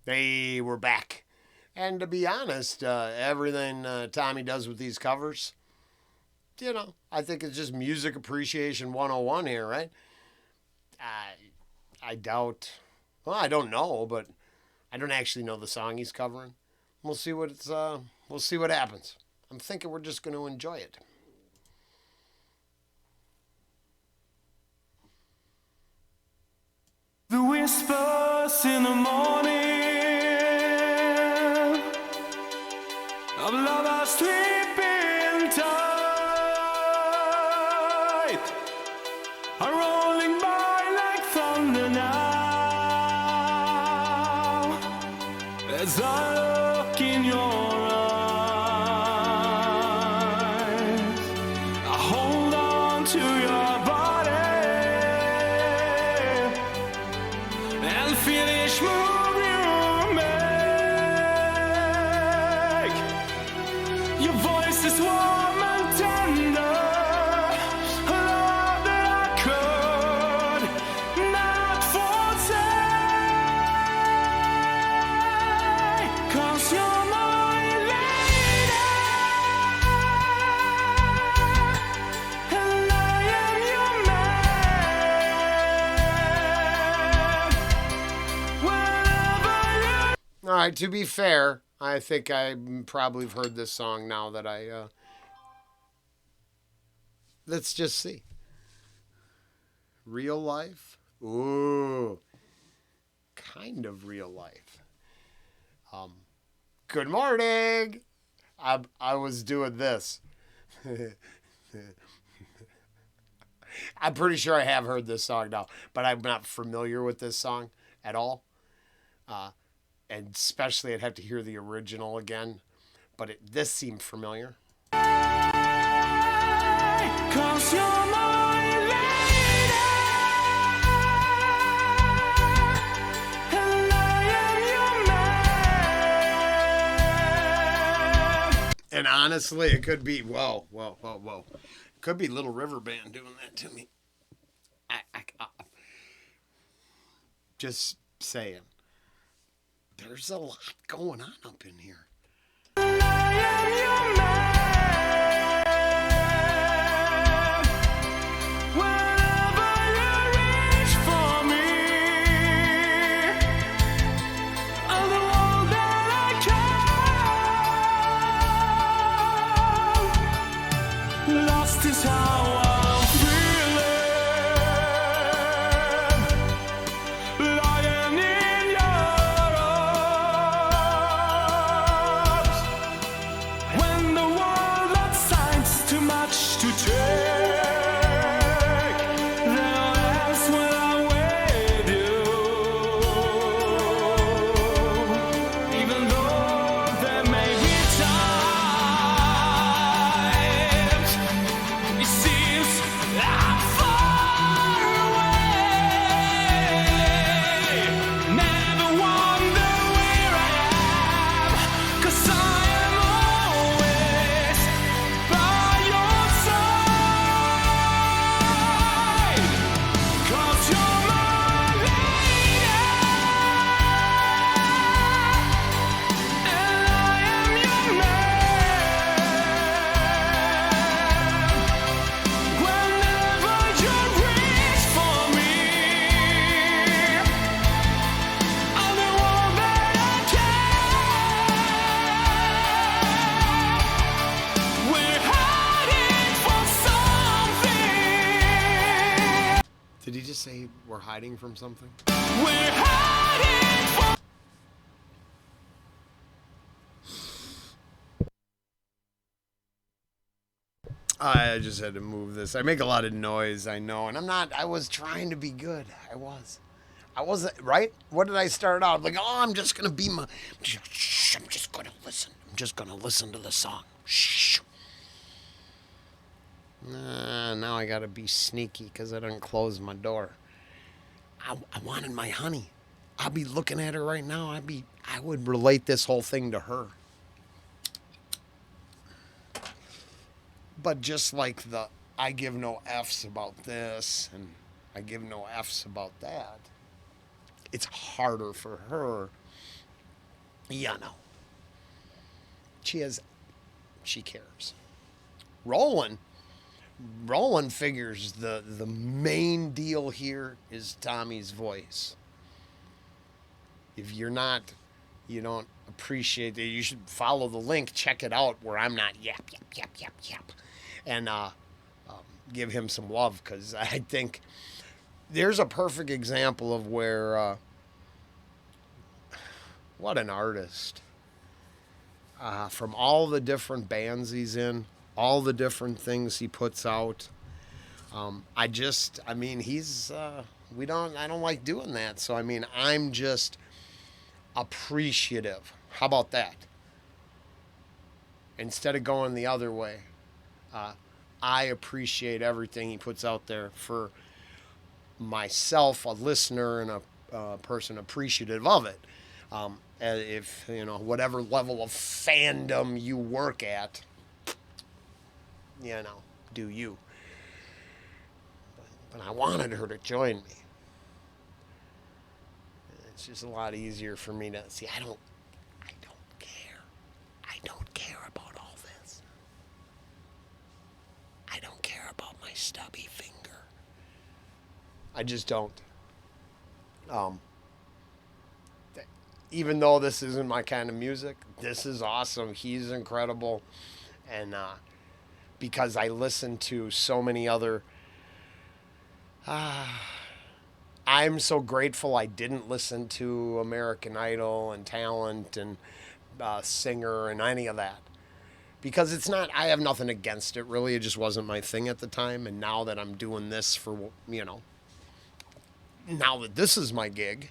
They were back. And to be honest, everything Tommy does with these covers, I think it's just music appreciation 101 here, right? I doubt. Well, I don't know, but I don't actually know the song he's covering. We'll see what it's. We'll see what happens. I'm thinking we're just going to enjoy it. The whispers in the morning of lovers sleeping tight are rolling by like thunder now. As I look in your eyes, I hold on to your body and feel each move you make. Your voice is warm and tender, a love that I could not forsake. 'Cause you're my lady, and I am your man. Whenever you All right. To be fair, I think I probably have heard this song now that I. Let's just see. Real life. Ooh, kind of real life. Good morning. I was doing this. I'm pretty sure I have heard this song now, but I'm not familiar with this song at all. And especially I'd have to hear the original again. But this seemed familiar. 'Cause you're my lady, and I am your man. And honestly, it could be whoa, whoa, whoa, whoa. It could be Little River Band doing that to me. I just saying. There's a lot going on up in here. And I am your man. Whenever you reach for me, I'm the one that I can. Lost is how I'm feeling, lying in your arms. When the world assigns too much to take, then that's when I'm with you. Even though there may be times it seems I'm far away. Never wonder where I am, 'cause I am always by your side. 'Cause you're my lady, and I am your man. Whenever you reach for me, I'm the one that I can. We're hiding for something. Did he just say we're hiding from something? We're hiding for. I just had to move this. I make a lot of noise, I know, and I'm not. I was trying to be good. I wasn't right. What did I start out like? Oh, I'm just gonna be my. Shh, I'm just gonna listen. I'm just gonna listen to the song. Shh. Now I gotta be sneaky because I didn't close my door. I wanted my honey. I'll be looking at her right now. I would relate this whole thing to her. But just like the I give no F's about this and I give no F's about that, it's harder for her You know. She cares. Rollen figures the main deal here is Tommy's voice. If you don't appreciate it, you should follow the link, check it out where I'm not yap, and give him some love, because I think there's a perfect example of where, what an artist. From all the different bands he's in, all the different things he puts out. I don't like doing that. So, I'm just appreciative. How about that? Instead of going the other way, I appreciate everything he puts out there for myself, a listener, and a person appreciative of it. If, whatever level of fandom you work at, do you. But I wanted her to join me. It's just a lot easier for me to see. I don't care. I don't care about all this. I don't care about my stubby finger. I just don't. Even though this isn't my kind of music, this is awesome. He's incredible. And because I listen to so many other... I'm so grateful I didn't listen to American Idol and Talent and Singer and any of that. Because it's not... I have nothing against it, really. It just wasn't my thing at the time. And now that I'm doing this for, now that this is my gig...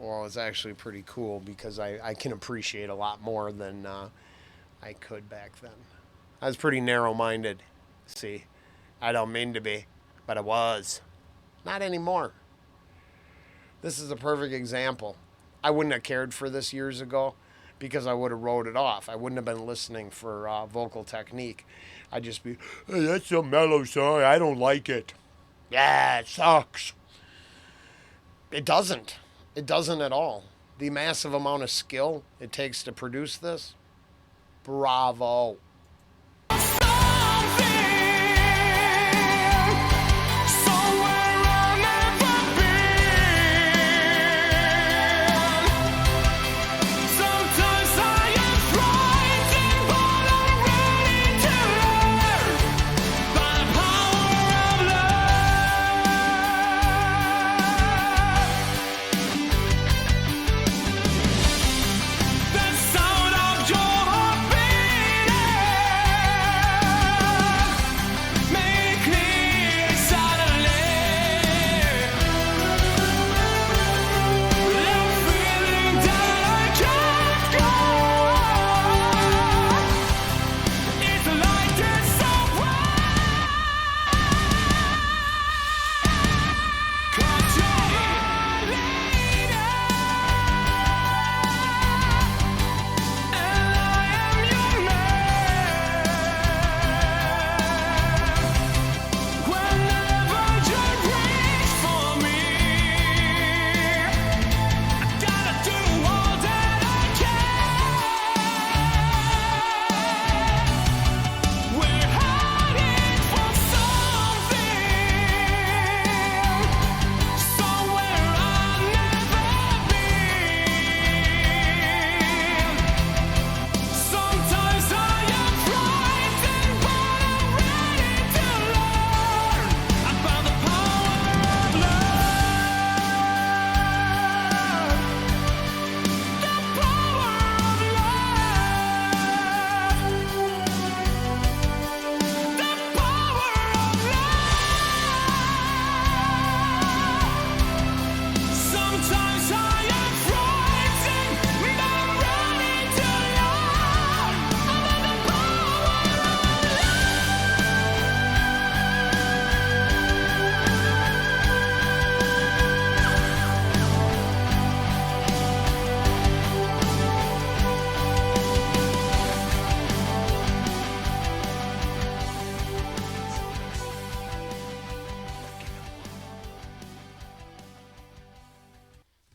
Well, it's actually pretty cool because I can appreciate a lot more than I could back then. I was pretty narrow-minded. See, I don't mean to be, but I was. Not anymore. This is a perfect example. I wouldn't have cared for this years ago because I would have wrote it off. I wouldn't have been listening for vocal technique. I'd just be, hey, that's a mellow song. I don't like it. Yeah, it sucks. It doesn't. It doesn't at all. The massive amount of skill it takes to produce this, bravo.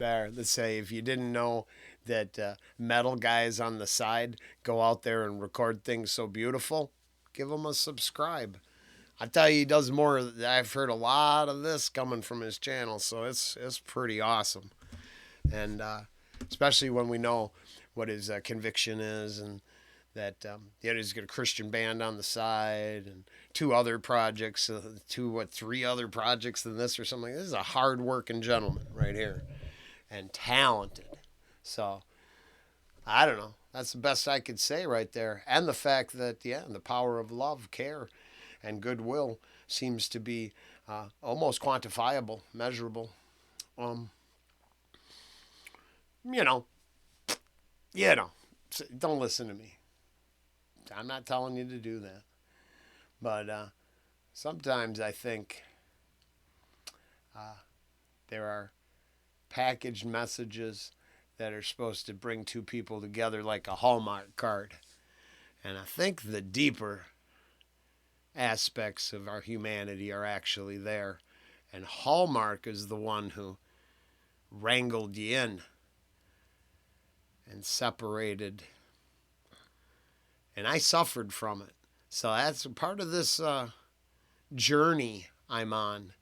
there. Let's say if you didn't know that metal guys on the side go out there and record things so beautiful, give him a subscribe. I tell you, he does more. I've heard a lot of this coming from his channel, so it's pretty awesome. And especially when we know what his conviction is, and that he's got a Christian band on the side and two other projects, three other projects than this or something. This is a hard-working gentleman right here, and talented. So I don't know. That's the best I could say right there. And the fact that the power of love, care, and goodwill seems to be almost quantifiable, measurable. You know, don't listen to me. I'm not telling you to do that. But sometimes I think there are packaged messages that are supposed to bring two people together like a Hallmark card. And I think the deeper aspects of our humanity are actually there. And Hallmark is the one who wrangled you in and separated. And I suffered from it. So that's part of this journey I'm on,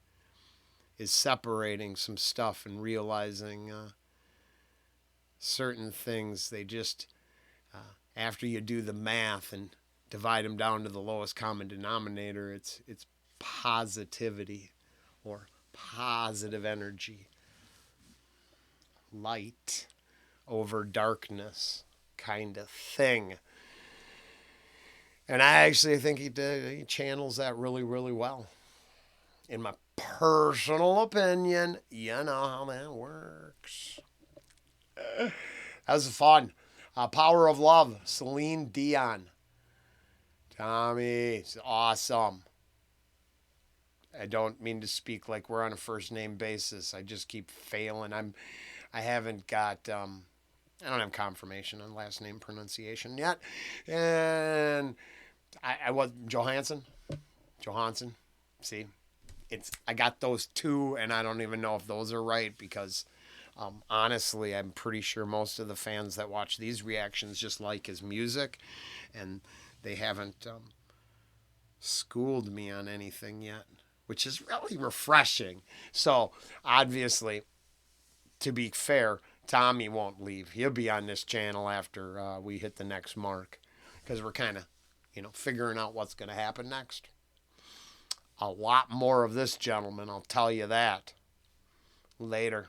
is separating some stuff and realizing certain things, they just, after you do the math and divide them down to the lowest common denominator, it's positivity or positive energy. Light over darkness kind of thing. And I actually think he channels that really, really well. In my personal opinion, you know how that works. That was fun. Power of Love, CELINE, DION. Tommy, it's awesome. I don't mean to speak like we're on a first name basis. I just keep failing. I haven't got I don't have confirmation on last name pronunciation yet. And I was Johansson. See, I got those two, and I don't even know if those are right, because honestly, I'm pretty sure most of the fans that watch these reactions just like his music, and they haven't schooled me on anything yet, which is really refreshing. So obviously, to be fair, Tommy won't leave. He'll be on this channel after we hit the next mark, because we're kind of, figuring out what's going to happen next. A lot more of this gentleman, I'll tell you that. Later.